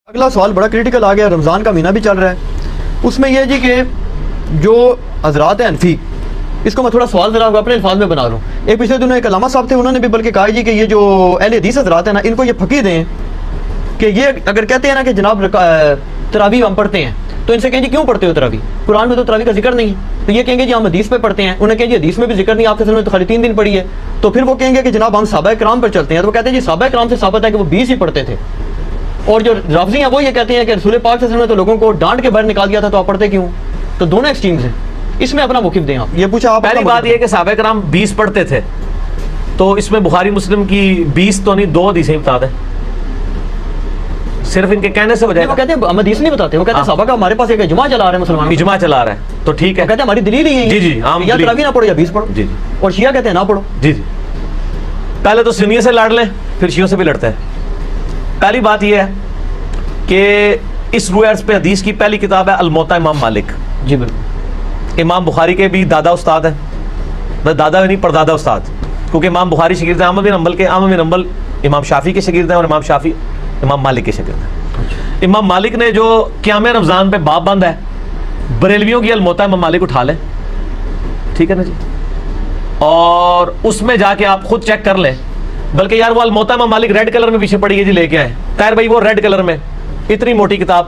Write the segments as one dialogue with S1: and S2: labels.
S1: اگلا سوال بڑا کریٹیکل آ گیا، رمضان کا مہینہ بھی چل رہا ہے، اس میں یہ جی کہ جو حضرات ہیں حنفی، اس کو میں تھوڑا سوال ذرا اپنے الفاظ میں بنا لوں. ایک پچھلے دنوں ایک علامہ صاحب تھے، انہوں نے بھی بلکہ کہا جی کہ یہ جو اہل حدیث حضرات ہیں نا، ان کو یہ پھکی دیں کہ یہ اگر کہتے ہیں نا کہ جناب تراویح ہم پڑھتے ہیں، تو ان سے کہیں جی کیوں پڑھتے ہو تراویح؟ قرآن میں تو تراویح کا ذکر نہیں ہے. تو یہ کہیں گے جی ہم حدیث پہ پڑھتے ہیں. انہیں کہیں جی حدیث میں بھی ذکر نہیں، آپ کے سامنے تو خالی 3 دن پڑھی ہے. تو پھر وہ کہیں گے کہ جناب ہم صحابہ کرام پر چلتے ہیں. تو وہ کہتے ہیں جی صحابہ کرام سے ثابت ہے کہ وہ 20 ہی پڑھتے تھے. اور جو رافضی ہیں وہ یہ کہتے ہیں کہ رسول پاک صلی اللہ علیہ وسلم نے تو لوگوں کو ڈانٹ کے باہر نکال دیا تھا، تو آپ پڑھتے کیوں؟ تو دونوں ایکسٹریمز ہیں. اس میں اپنا موقف دیں آپ. یہ پوچھا آپ.
S2: پہلی بات یہ کہ صحابہ کرام 20 پڑھتے تھے، تو اس میں بخاری مسلم کی 20 تو نہیں 2 حدیثیں بتا دیں. صرف ان کے کہنے سے ہو جائے گا.
S1: وہ کہتے ہیں ہم حدیث نہیں بتاتے، وہ کہتے ہیں صحابہ کا ہمارے پاس ایک اجماع چلا رہا ہے مسلمان،
S2: اجماع چلا رہا ہے تو ٹھیک ہے.
S1: کہتے ہیں ہماری دلیل ہی ہے
S2: جی جی ہم
S1: یا تراویح نہ پڑھو یا 20 پڑھو.
S2: جی جی
S1: اور شیعہ کہتے ہیں نہ پڑھو.
S2: جی جی پہلے تو سنیوں سے لڑ لیں، پھر شیعوں سے بھی لڑتے ہیں. پہلی بات یہ ہے کہ اس روایت پہ حدیث کی پہلی کتاب ہے الموطا امام مالک.
S1: جی بالکل.
S2: امام بخاری کے بھی دادا استاد ہیں، دادا نہیں پردادا استاد، کیونکہ امام بخاری شاگرد ہیں احمد بن حنبل کے. احمد بن حنبل امام شافعی کے شاگرد ہیں، اور امام شافعی امام مالک کے شاگرد ہیں. امام مالک نے جو قیام رمضان پہ باب بند ہے، بریلویوں کی الموطا امام مالک اٹھا لیں، ٹھیک ہے نا جی، اور اس میں جا کے آپ خود چیک کر لیں. بلکہ یار وہ الموطا امام مالک ریڈ کلر میں پیچھے پڑی ہے جی، لے کے آئے طاہر بھائی. وہ ریڈ کلر میں اتنی موٹی کتاب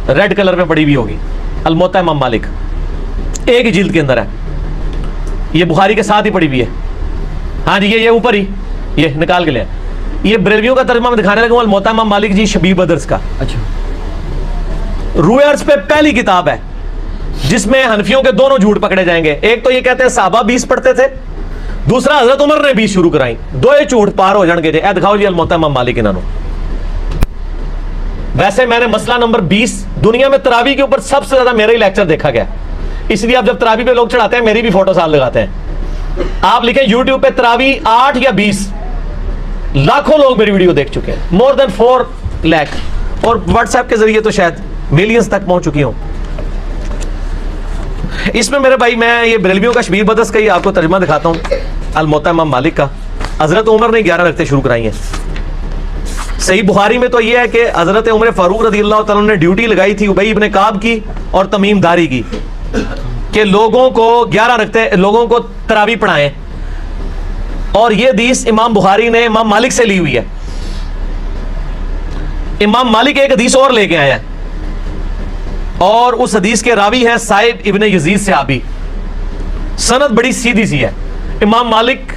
S2: ریڈ کلر میں پڑی ہوئی ہوگی، الموطا امام مالک ایک ہی جلد کے اندر ہے. یہ بخاری کے ساتھ ہی پڑی ہوئی ہے. ہاں جی یہ اوپر ہی یہ نکال کے لے. یہ بریلویوں کا ترجمہ میں دکھانے لگا ہوں، الموطا امام مالک جی شبیر بدرس کا.
S1: اچھا.
S2: روایتس پہ پہلی کتاب ہے جس میں حنفیوں کے دونوں جھوٹ پکڑے جائیں گے. ایک تو یہ کہتے ہیں صحابہ 20 پڑھتے تھے، دوسرا حضرت عمر نے 20 شروع کرائی. دو یہ جھوٹ پار ہو جان گے جی. اے دکھاؤ جی الموطا امام مالک انہوں. ویسے میں نے مسئلہ نمبر 20 دنیا میں تراویح کے اوپر سب سے زیادہ میرا ہی لیکچر دیکھا گیا، اس لیے اب جب تراویح پہ لوگ چڑھاتے ہیں میری بھی فوٹو ساتھ لگاتے ہیں. آپ لکھیں یوٹیوب پہ تراویح 8 یا 20، لاکھوں لوگ میری ویڈیو دیکھ چکے ہیں، مور دین 4 لاکھ، اور واٹس ایپ کے ذریعے تو شاید ملینز تک پہنچ چکی ہوں. اس میں میرے بھائی میں یہ بریلویوں کا شبیر بدرس کا ہی آپ کو ترجمہ دکھاتا ہوں، الموطا امام مالک کا. حضرت عمر نے 11 رکھتے شروع کرائی ہیں. صحیح بخاری میں تو یہ ہے کہ حضرت عمر فاروق رضی اللہ تعالیٰ نے ڈیوٹی لگائی تھی ابی ابن کعب کی اور تمیم داری کی کہ لوگوں کو 11 رکھتے لوگوں کو تراویح پڑھائیں. اور یہ حدیث امام بخاری نے امام مالک سے لی ہوئی ہے. امام مالک ایک حدیث اور لے کے آئے ہیں، اور اس حدیث کے راوی ہیں سائب ابن یزید صحابی. سند بڑی سیدھی سی ہے. امام مالک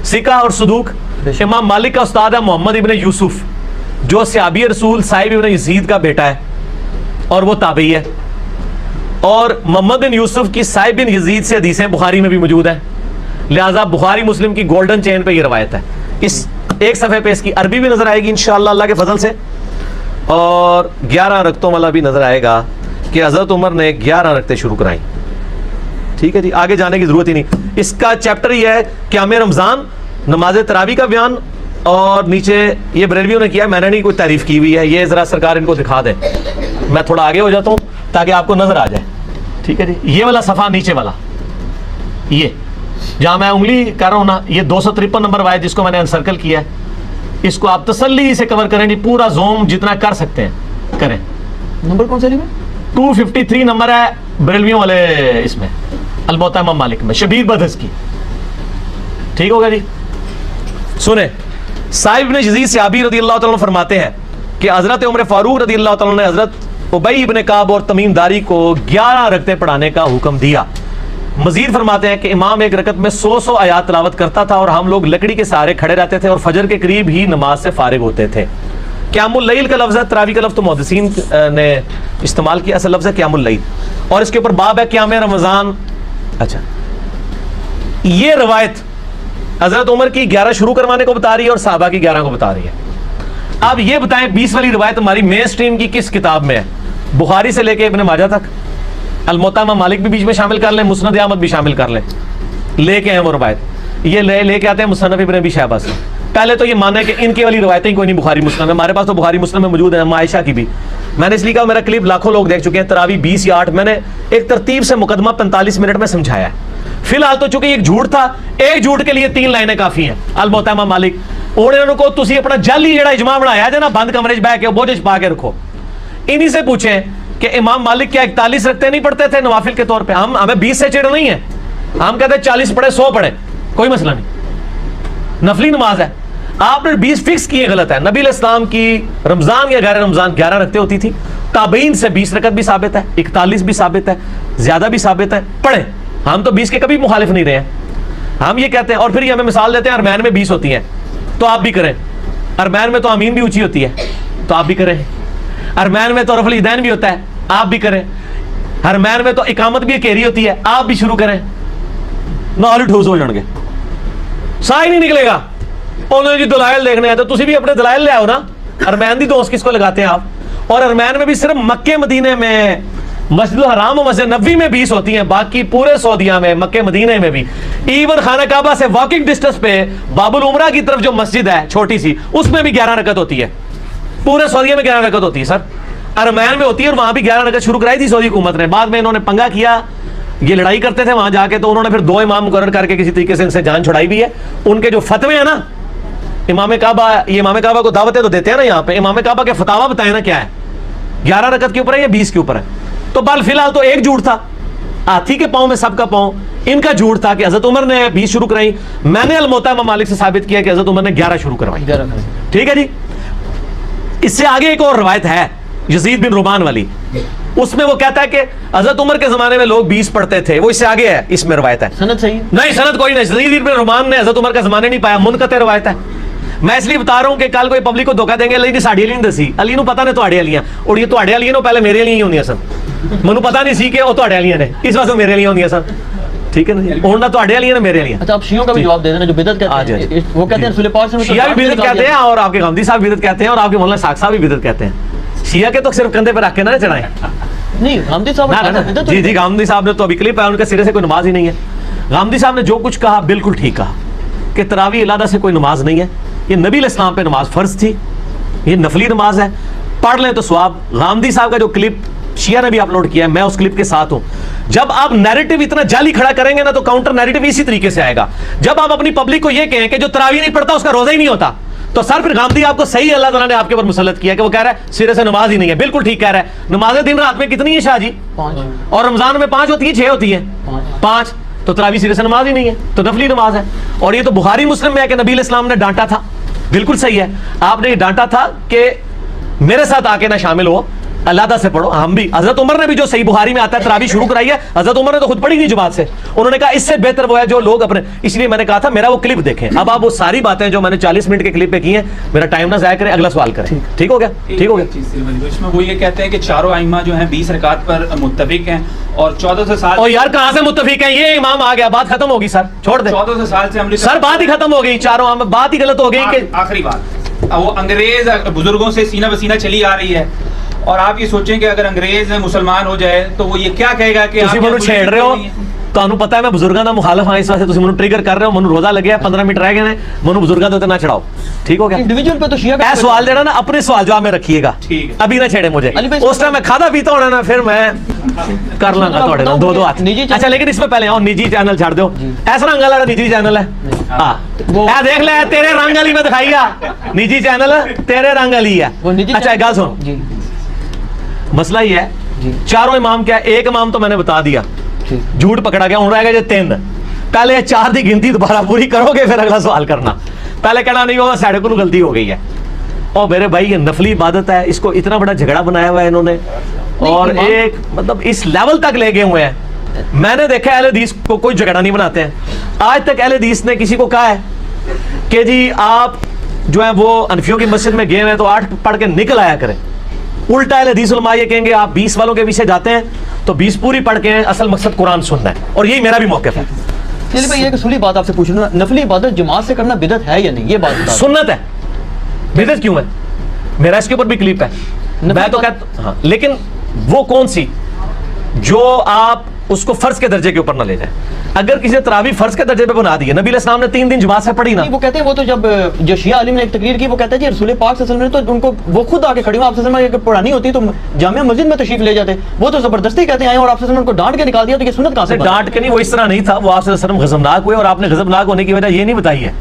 S2: ثقہ اور صدوق. امام مالک کا استاد ہے محمد ابن یوسف، جو صحابی رسول سائب ابن یزید کا بیٹا ہے اور وہ تابعی ہے. اور محمد بن یوسف کی سائب بن یزید سے حدیثیں بخاری میں بھی موجود ہیں، لہٰذا بخاری مسلم کی گولڈن چین پہ یہ روایت ہے. اس ایک صفحے پہ اس کی عربی بھی نظر آئے گی انشاءاللہ اللہ کے فضل سے، اور 11 رکعتوں والا بھی نظر آئے گا کہ حضرت عمر نے 11 رکعتیں شروع کرائیں. ٹھیک ہے جی، آگے جانے کی ضرورت ہی نہیں. اس کا چیپٹر یہ ہے قیام رمضان، نماز تراویح کا بیان، اور نیچے یہ بریلویوں نے کیا، میں نے نہیں کوئی تعریف کی ہوئی ہے. یہ ذرا سرکار ان کو دکھا دیں، میں تھوڑا آگے ہو جاتا ہوں تاکہ آپ کو نظر آ جائے. ٹھیک ہے جی، یہ والا صفحہ نیچے والا، یہ جہاں میں انگلی کر رہا ہوں نا، یہ 253 نمبر روایت جس کو میں نے انسرکل کیا ہے، اس کو آپ تسلی سے کور کریں جی، پورا زوم جتنا کر سکتے ہیں کریں.
S1: نمبر کون سا لیا؟
S2: 253 نمبر ہے بریلویوں والے اس میں الموطا امام مالک میں شبیر بدرس کی. ٹھیک ہوگا جی. سنیں، سائب بن یزید صحابی رضی اللہ تعالیٰ فرماتے ہیں کہ حضرت عمر فاروق رضی اللہ تعالیٰ نے حضرت ابی ابن کعب اور تمیم داری کو 11 رکعتیں پڑھانے کا حکم دیا. مزید فرماتے ہیں کہ امام ایک رکعت میں 100 آیات تلاوت کرتا تھا، اور ہم لوگ لکڑی کے سہارے کھڑے رہتے تھے اور فجر کے قریب ہی نماز سے فارغ ہوتے تھے. قیام اللیل کا لفظ ہے، تراویح کا لفظ تو محدثین نے استعمال کیا، اصل لفظ ہے قیام اللیل، اور اس کے اوپر باب ہے قیام رمضان. اچھا، یہ روایت حضرت عمر کی 11 شروع کروانے کو بتا رہی ہے اور صحابہ کی 11 کو بتا رہی ہے. اب یہ بتائیں 20 والی روایت ہماری مین سٹریم کی کس کتاب میں ہے؟ بخاری سے لے کے ابن ماجہ تک. الموطا امام مالک بھی بیچ میں شامل کر لیں، مسند احمد بھی شامل کر لیں، لے کے ہیں وہ روایت. یہ لے کے آتے ہیں مصنف ابن ابی شیبہ سے. پہلے تو یہ مانا ہے کہ ان کی والی روایتیں کوئی نہیں بخاری مسلم میں. ہمارے پاس تو بخاری مسلم میں موجود ہیں، عائشہ کی بھی. میں نے اس لیے کہا میرا کلپ لاکھوں لوگ دیکھ چکے ہیں. تراویح 20 یا 8 میں نے ایک ترتیب سے مقدمہ 45 منٹ میں سمجھایا ہے. فی الحال تو چونکہ ایک جھوٹ تھا، ایک جھوٹ کے لیے 3 لائنیں کافی ہیں. الموطا امام مالک انہوں کو تسی اپنا جعلی جڑا اجماع بنایا ہے نا بند کمرے بہ کے بوجھ چھپا کے رکھو. انہی سے پوچھیں کہ امام مالک کیا 41 رکھتے نہیں پڑھتے تھے نوافل کے طور پہ؟ ہمیں 20 سے چڑ نہیں ہے, ہم کہتے ہیں 40 پڑھے 100 پڑھے کوئی مسئلہ نہیں, نفلی نماز ہے. آپ نے 20 فکس کیے غلط ہے. نبی علیہ السلام کی رمضان یا غیر رمضان 11 رکھتے ہوتی تھی, تابعین سے 20 رکعت بھی ثابت ہے, 41 بھی ثابت ہے, زیادہ بھی ثابت ہے, پڑھیں. ہم تو 20 کے کبھی مخالف نہیں رہے ہیں. ہم یہ کہتے ہیں, اور پھر یہ ہمیں مثال دیتے ہیں ارمین میں 20 ہوتی ہیں تو آپ بھی کریں, ارمین میں تو آمین بھی اونچی ہوتی ہے تو آپ بھی کریں, ارمین میں تو رفع الیدین بھی ہوتا ہے آپ بھی کریں, ارمین میں تو اقامت بھی اکیری ہوتی ہے آپ بھی شروع کریں. نال ٹھوس ہو جان گے, سا ہی نہیں نکلے گا. انہوں نے جی دلائل دیکھنے ہیں تو تسی بھی اپنے دلائل لے آؤ نا. ارمین دی دوست کس کو لگاتے ہیں آپ؟ اور ارمین میں بھی صرف مکے مدینے میں مسجد الحرام و مسجد نبوی میں 20 ہوتی ہیں, باقی پورے سعودیہ میں مکے مدینے میں بھی, ایون خانہ کعبہ سے واکنگ ڈسٹنس پہ باب العمرہ کی طرف جو مسجد ہے چھوٹی سی اس میں بھی 11 رکعت ہوتی ہے. پورے سعودیہ میں 11 رکعت ہوتی ہے سر, ارمین میں ہوتی ہے, اور وہاں بھی 11 رکعت شروع کرائی تھی سعودی حکومت نے. بعد میں انہوں نے پنگا کیا, یہ لڑائی کرتے تھے وہاں جا کے, تو انہوں نے پھر 2 امام مقرر کر کے کسی طریقے سے ان سے جان چھڑائی بھی ہے. ان کے جو فتوے ہیں نا امام کعبہ, یہ امام کعبہ کو دعوتیں تو دیتے ہیں نا یہاں پہ, امام کعبہ کے فتاوا بتائیں نا کیا ہے, 11 رکعت کے اوپر ہے یا 20 کے اوپر ہے. تو بل فی الحال تو ایک جھوٹ تھا, ہاتھی کے پاؤں میں سب کا پاؤں, ان کا جھوٹ تھا کہ حضرت عمر نے 20 شروع کرائی. میں نے الموطا امام مالک سے ثابت کیا کہ حضرت عمر نے 11 شروع کروائی. ٹھیک ہے جی. اس سے آگے ایک اور روایت ہے یزید بن رومان والی, اس میں وہ کہتا ہے کہ حضرت عمر کے زمانے میں لوگ 20 پڑھتے تھے. وہ اس سے آگے ہے, اس میں روایت ہے.
S1: سند صحیح
S2: نہیں, سند کوئی نہیں. یزید بن رومان نے حضرت عمر کا زمانے نہیں پایا, منقطع روایت ہے. میں اس لیے بتا رہا ہوں کہ کل کوئی پبلک کو دھوکہ دیں گے علی نے ساڑی علی نہیں دسی, علی نو پتہ نے تواڈے والیاں, اور یہ تواڈے والیاں نو پہلے میرے لیے ہی ہوندیاں سن, مینوں پتہ نہیں سی کہ وہ تواڈے والیاں نے, اس واسطے میرے لیے ہوندیاں سن. ٹھیک ہے نا, ہن نہ تواڈے والیاں نے میرے لیے.
S1: اچھا, آپ شیعوں کا بھی جواب دے دینا جو بدعت کہتے ہیں, وہ کہتے ہیں رسول پاک سے
S2: شیعہ بھی بدعت کہتے ہیں, اور آپ کے غامدی صاحب بدعت کہتے ہیں, اور آپ کے مولانا ساق صاحب بھی بدعت کہتے ہیں. شیعہ کے تو صرف کندھے پہ رکھ کے نہ چڑھائیں.
S1: نہیں, غامدی صاحب
S2: جی جی, غامدی صاحب نے تو ابھی کلپ ہے, ان کے سرے سے کوئی نماز ہی نہیں ہے. غامدی صاحب نے جو کچھ کہا بالکل ٹھیک کہا کہ تراویح علیحدہ سے کوئی نماز نہیں ہے, یہ نبی علیہ السلام پہ نماز فرض تھی, یہ نفلی نماز ہے, پڑھ لیں تو ثواب. غامدی صاحب کا جو کلپ شیعہ نے بھی اپلوڈ کیا ہے, میں اس کلپ کے ساتھ ہوں. جب آپ نیریٹو اتنا جعلی کھڑا کریں گے نا تو کاؤنٹر نیریٹو اسی طریقے سے آئے گا. جب آپ اپنی پبلک کو یہ کہیں کہ جو تراویح نہیں پڑھتا اس کا روزہ ہی نہیں ہوتا, تو سر پھر غامدی آپ کو صحیح اللہ تعالیٰ نے آپ کے اوپر مسلط کیا کہ وہ کہہ رہا ہے سرے سے نماز ہی نہیں ہے. بالکل ٹھیک کہہ رہا ہے. نمازیں دن رات میں کتنی ہیں شاہ جی؟
S1: 5,
S2: اور رمضان میں 5 ہوتی ہیں 6 ہوتی ہیں 5, تو تراویح سرے سے نماز ہی نہیں ہے, تو نفلی نماز ہے. اور یہ تو بخاری مسلم میں ہے کہ نبی علیہ السلام نے ڈانٹا تھا. بالکل صحیح ہے, آپ نے یہ ڈانٹا تھا کہ میرے ساتھ آ کے نہ شامل ہو, علیحدہ سے پڑھو. ہم بھی, حضرت عمر نے بھی جو صحیح بخاری میں آتا ہے تراویح شروع کرائی ہے, حضرت عمر نے تو خود پڑھی نہیں جماعت سے. انہوں نے کہا اس سے بہتر وہ ہے جو لوگ اپنے, اس لیے میں نے کہا تھا میرا وہ کلپ دیکھیں. اب آپ وہ ساری باتیں جو میں نے 40 منٹ کے کلپ پہ کی ہیں, میرا ٹائم نہ ضائع کریں, اگلا سوال کریں. ٹھیک ہو گیا, ٹھیک ہو گیا.
S3: اس میں وہ یہ کہتے ہیں کہ چاروں ائمہ جو ہیں 20 رکعت پر متفق ہیں, اور 1400 سال,
S2: اور یار کہاں سے متفق ہیں, یہ امام آ گیا, بات ختم ہوگی سر, چھوڑ دیں.
S3: 1400 سال سے امریکہ
S2: سر بات ہی ختم ہو گئی, چاروں بات ہی غلط ہو گئی کہ
S3: آخری بات, وہ انگریز بزرگوں سے سینہ بسینہ چلی آ رہی ہے, اور آپ یہ سوچیں کہ اگر انگریز مسلمان ہو جائے تو وہ یہ کیا کہے گا کہ
S2: تسی منو چھیڑ رہے ہو. تانوں پتہ ہے میں بزرگاں دا مخالف ہاں, اس واسطے تسی منو ٹریگر کر رہے ہو. منو روزہ لگیا 15 منٹ رہ گئے نے, منو بزرگاں دے تے نہ چڑھاؤ. ٹھیک ہو گیا.
S1: انڈیویجول پہ تو شیعہ
S2: اے سوال جڑا نا اپنے سوال جواب میں رکھیے گا, ابھی نہ چھیڑے مجھے. اس ٹائم میں کھادا پیتا ہونا نا, پھر میں کر لاں گا تواڈے نال 2 ہاتھ. اچھا لیکن اس میں پہلے آؤ, نجی چینل چھڑ دیو. ایسا رنگ والا نجی چینل ہے, ہاں اے دیکھ لے تیرے رنگ والی میں دکھائی گا, نجی چینل تیرے رنگ والی ہے. اچھا گل سن, مسئلہ یہ ہے چاروں امام کیا, ایک امام تو میں نے بتا دیا, جھوٹ پکڑا گیا. ہوں رہ گیا جو 3. پہلے 4 دی گنتی دوبارہ پوری کرو گے, پھر اگلا سوال کرنا. پہلے کہنا نہیں ہوگا ساڑھے کو غلطی ہو گئی ہے. اور میرے بھائی یہ نفلی عبادت ہے, اس کو اتنا بڑا جھگڑا بنایا ہوا ہے انہوں نے, اور ایک مطلب اس لیول تک لے گئے ہوئے ہیں. میں نے دیکھا اہل حدیث کو کوئی جھگڑا نہیں بناتے ہیں. آج تک اہل حدیث نے کسی کو کہا ہے کہ جی آپ جو ہے وہ انفیوں کی مسجد میں گئے ہیں تو 8 پڑھ کے نکل آیا کریں. الٹا اہل حدیث علماء یہ کہیں گے آپ 20 والوں کے پیچھے جاتے ہیں تو 20 پوری پڑھ کے ہیں, اصل مقصد قرآن سننا ہے. اور یہی میرا بھی موقف ہے.
S1: چلیے بھائی ایک اصولی بات آپ سے پوچھ لوں, نفلی عبادت جماعت سے کرنا بدعت ہے یا نہیں, یہ بات بتا.
S2: سنت ہے, بدعت کیوں ہے؟ میرا اس کے اوپر بھی کلپ ہے, میں تو کہتا ہاں, لیکن وہ کون سی جو آپ اس کو فرض کے درجے کے اوپر نہ لے جائیں. اگر کسی نے تراویح فرض کے درجے پہ بنا دی ہے, نبی علیہ السلام نے 3 دن جماعت سے پڑھی نا.
S1: وہ کہتے ہیں وہ تو جب جو شیعہ عالم نے ایک تقریر کی, وہ کہتے ہیں جی رسول پاک صلی اللہ علیہ وسلم نے تو ان کو وہ خود آ کے کھڑی ہوں, آپ صلی اللہ علیہ وسلم اگر پڑھانی ہوتی تو جامعہ مسجد میں تشریف لے جاتے. وہ تو زبردستی کہتے ہیں اور آپ صلی اللہ علیہ وسلم کو ڈانٹ کے نکال دیا, تو یہ سنت کہاں سے؟
S2: ڈانٹ کے نہیں, وہ اس طرح نہیں تھا. وہ آپ صلی اللہ علیہ وسلم غضبناک ہوئے, اور آپ نے غضبناک ہونے کی وجہ یہ نہیں بتائی ہے.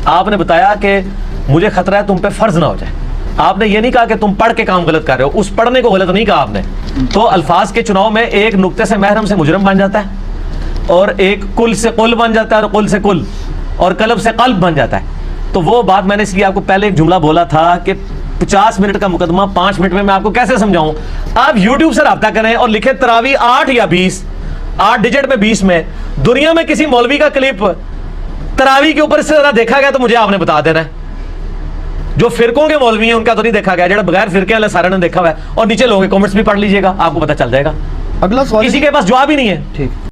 S2: آپ نے بتایا کہ مجھے خطرہ ہے تم پہ فرض نہ ہو جائے. آپ نے یہ نہیں کہا کہ تم پڑھ کے کام غلط کر رہے ہو, اس پڑھنے کو غلط نہیں کہا آپ نے. تو الفاظ کے چناؤ میں ایک نقطے سے محرم سے مجرم بن جاتا ہے, اور ایک کل سے قل بن جاتا ہے, اور قل سے کل, اور قلب سے قلب بن جاتا ہے. تو وہ بات میں نے اس لیے آپ کو پہلے ایک جملہ بولا تھا کہ 50 منٹ کا مقدمہ 5 منٹ میں آپ کو کیسے سمجھاؤں. آپ یوٹیوب سے رابطہ کریں اور لکھیں تراویح 8 یا 20, 8 ڈیجٹ میں 20 میں. دنیا میں کسی مولوی کا کلپ تراویح کے اوپر اس سے زیادہ دیکھا گیا تو مجھے آپ نے بتا دینا ہے. جو فرقوں کے مولوی ہیں ان کا تو نہیں دیکھا گیا, جڑا بغیر فرقے والے سارے نے دیکھا ہوا ہے. اور نیچے لوگوں کے کامنٹس بھی پڑھ لیجئے گا, آپ کو پتہ چل جائے گا.
S1: اگلا سوال
S2: کسی کے پاس جواب ہی نہیں ہے.
S1: ٹھیک.